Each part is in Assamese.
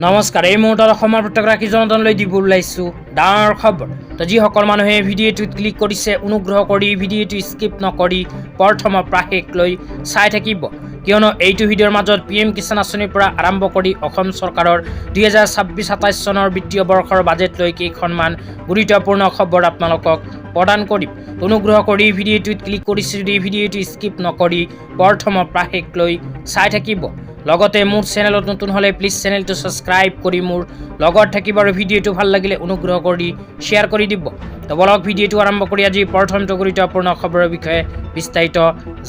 নমস্কাৰ। এই মুহূৰ্তত অসমৰ প্ৰত্যেক ৰাশি জনতালৈ দিব ওলাইছোঁ ডাঙৰ খবৰ। তো যিসকল মানুহে ভিডিঅ'টোত ক্লিক কৰিছে অনুগ্ৰহ কৰি ভিডিঅ'টো স্কিপ নকৰি প্ৰথমৰ পৰা শেষলৈ চাই থাকিব, কিয়নো এইটো ভিডিঅ'ৰ মাজত PM কিষাণ আঁচনিৰ পৰা আৰম্ভ কৰি অসম চৰকাৰৰ 2026-27 চনৰ বিত্তীয় বৰ্ষৰ বাজেটলৈ কেইখনমান গুৰুত্বপূৰ্ণ খবৰ আপোনালোকক প্ৰদান কৰিম। অনুগ্ৰহ কৰি ভিডিঅ'টোত ক্লিক কৰিছে যদি ভিডিঅ'টো স্কিপ নকৰি প্ৰথমৰ পৰা শেষলৈ চাই থাকিব। লগতে মোৰ চেনেলত নতুন হলে প্লিজ চেনেলটো সাবস্ক্ৰাইব কৰি মোৰ লগত থাকিব আৰু ভিডিঅ'টো ভাল লাগিলে অনুগ্ৰহ কৰি শ্বেয়াৰ কৰি দিব। তো বলক ভিডিঅ'টো আৰম্ভ কৰি আজি প্ৰথমটো গুৰুত্বপূৰ্ণ খবৰৰ বিষয়ে বিস্তাৰিত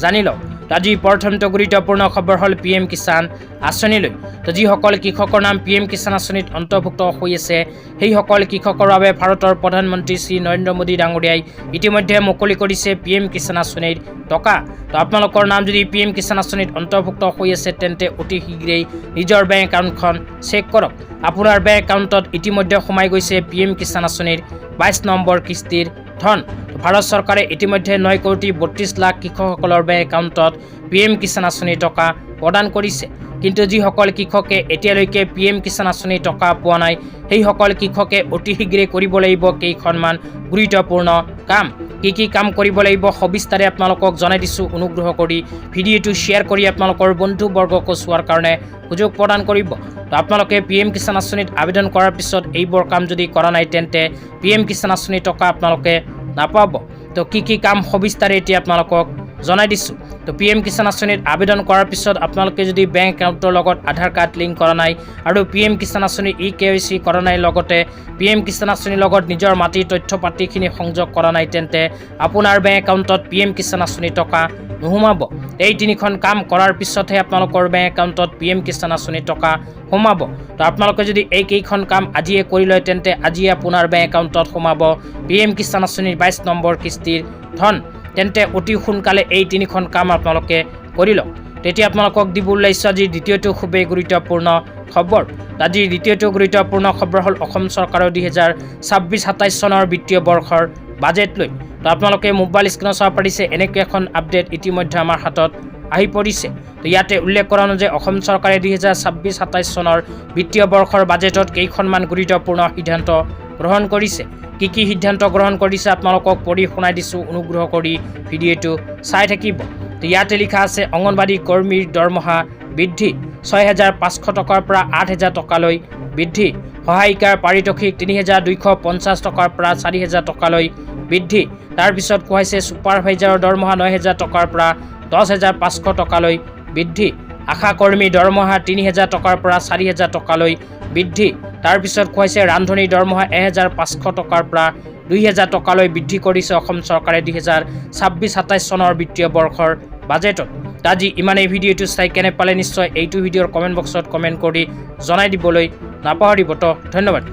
জানি লওক। আজি প্ৰথমটো গুৰুত্বপূৰ্ণ খবৰ হ'ল PM কিষাণ আঁচনিলৈ। তো যিসকল কৃষকৰ নাম PM কিষাণ আঁচনিত অন্তৰ্ভুক্ত হৈ আছে সেইসকল কৃষকৰ বাবে ভাৰতৰ প্ৰধানমন্ত্ৰী শ্ৰী নৰেন্দ্ৰ মোদী ডাঙৰীয়াই ইতিমধ্যে মুকলি কৰিছে PM কিষাণ আঁচনিৰ টকা। তো আপোনালোকৰ নাম যদি PM কিষাণ আঁচনিত অন্তৰ্ভুক্ত হৈ আছে তেন্তে অতি শীঘ্ৰেই নিজৰ বেংক একাউণ্টখন চেক কৰক। আপোনাৰ বেংক একাউণ্টত ইতিমধ্যে সোমাই গৈছে PM কিষাণ আঁচনিৰ 22 নম্বৰ কিস্তিৰ ধন। ভাৰত চৰকাৰে ইতিমধ্যে 9,32 লাখ কৃষকসকলৰ বেংক একাউণ্টত PM কিষাণ আঁচনিৰ টকা প্ৰদান কৰিছে। কিন্তু যিসকল কৃষকে এতিয়ালৈকে PM কিষাণ আঁচনিৰ টকা পোৱা নাই সেইসকল কৃষকে অতি শীঘ্ৰে কৰিব লাগিব কেইখনমান গুৰুত্বপূৰ্ণ কাম। কি কাম কৰিব লাগিব সবিস্তাৰে আপোনালোকক জনাই দিছোঁ। অনুগ্ৰহ কৰি ভিডিঅ'টো শ্বেয়াৰ কৰি আপোনালোকৰ বন্ধুবৰ্গকো চোৱাৰ কাৰণে সুযোগ প্ৰদান কৰিব। তো আপোনালোকে PM কিষাণ আঁচনিত আবেদন কৰাৰ পিছত এইবোৰ কাম যদি কৰা নাই তেন্তে PM কিষাণ আঁচনিৰ টকা আপোনালোকে নাপাব। তো কি কাম সবিস্তাৰে এতিয়া আপোনালোকক জনাই দিছোঁ। তো PM কিষাণ আঁচনিত আবেদন কৰাৰ পিছত আপোনালোকে যদি বেংক একাউণ্টৰ লগত আধাৰ কাৰ্ড লিংক কৰা নাই আৰু PM কিষাণ আঁচনিৰ EKYC কৰা নাই, লগতে PM কিষাণ আঁচনিৰ লগত নিজৰ মাটিৰ তথ্য পাতিখিনি সংযোগ কৰা নাই তেন্তে আপোনাৰ বেংক একাউণ্টত PM কিষাণ আঁচনিৰ টকা নোসোমাব। এই তিনিখন কাম কৰাৰ পিছতহে আপোনালোকৰ বেংক একাউণ্টত PM কিষাণ আঁচনিৰ টকা সোমাব। তো আপোনালোকে যদি এই কেইখন কাম আজিয়ে কৰি লয় তেন্তে আজিয়ে আপোনাৰ বেংক একাউণ্টত সোমাব PM কিষাণ আঁচনিৰ 22 নম্বৰ কিস্তিৰ ধন। তেন্তে অতি সোনকালে এই তিনিখন কাম আপোনালোকে কৰি লওক। তেতিয়া আপোনালোকক দিব ওলাইছোঁ আজি দ্বিতীয়টো খুবেই গুৰুত্বপূৰ্ণ খবৰ। আজিৰ দ্বিতীয়টো গুৰুত্বপূৰ্ণ খবৰ হ'ল অসম চৰকাৰৰ 2026-27 চনৰ বিত্তীয় বৰ্ষৰ বাজেট লৈ। তো আপোনালোকে মোবাইল স্ক্ৰীনত চাব পাৰিছে এনেকৈ এখন আপডেট ইতিমধ্যে আমাৰ হাতত আহি পৰিছে। তো ইয়াতে উল্লেখ কৰা অনুযায়ী অসম চৰকাৰে 2026-27 চনৰ বিত্তীয় বৰ্ষৰ বাজেটত কেইখনমান গুৰুত্বপূৰ্ণ সিদ্ধান্ত গ্ৰহণ কৰিছে। কি সিদ্ধান্ত গ্ৰহণ কৰিছে আপোনালোকক পঢ়ি শুনাই দিছোঁ। অনুগ্ৰহ কৰি ভিডিঅ'টো চাই থাকিব। তো ইয়াতে লিখা আছে অংগনবাড়ী কৰ্মীৰ দৰমহা বৃদ্ধি 6,500 টকাৰ পৰা 8,000 টকালৈ বৃদ্ধি। সহায়িকাৰ পাৰিতোষিক 3,250 টকাৰ পৰা 4,000 টকালৈ বৃদ্ধি। তাৰপিছত কোৱা হৈছে ছুপাৰভাইজাৰৰ দৰমহা 9,000 টকাৰ পৰা 10,500 টকালৈ বৃদ্ধি। আশা কৰ্মীৰ দৰমহা 3,000 টকাৰ পৰা 4,000 টকালৈ বৃদ্ধি। তাৰপিছত কোৱা হৈছে ৰান্ধনীৰ দৰমহা 1,500 টকাৰ পৰা 2,000 টকালৈ বৃদ্ধি কৰিছে অসম চৰকাৰে 2026-27 চনৰ বিত্তীয় বৰ্ষৰ বাজেটত। আজি ইমানেই। ভিডিঅ'টো চাই কেনে পালে নিশ্চয় এইটো ভিডিঅ'ৰ কমেণ্ট বক্সত কমেণ্ট কৰি জনাই দিবলৈ নাপাহৰিব। তো ধন্যবাদ।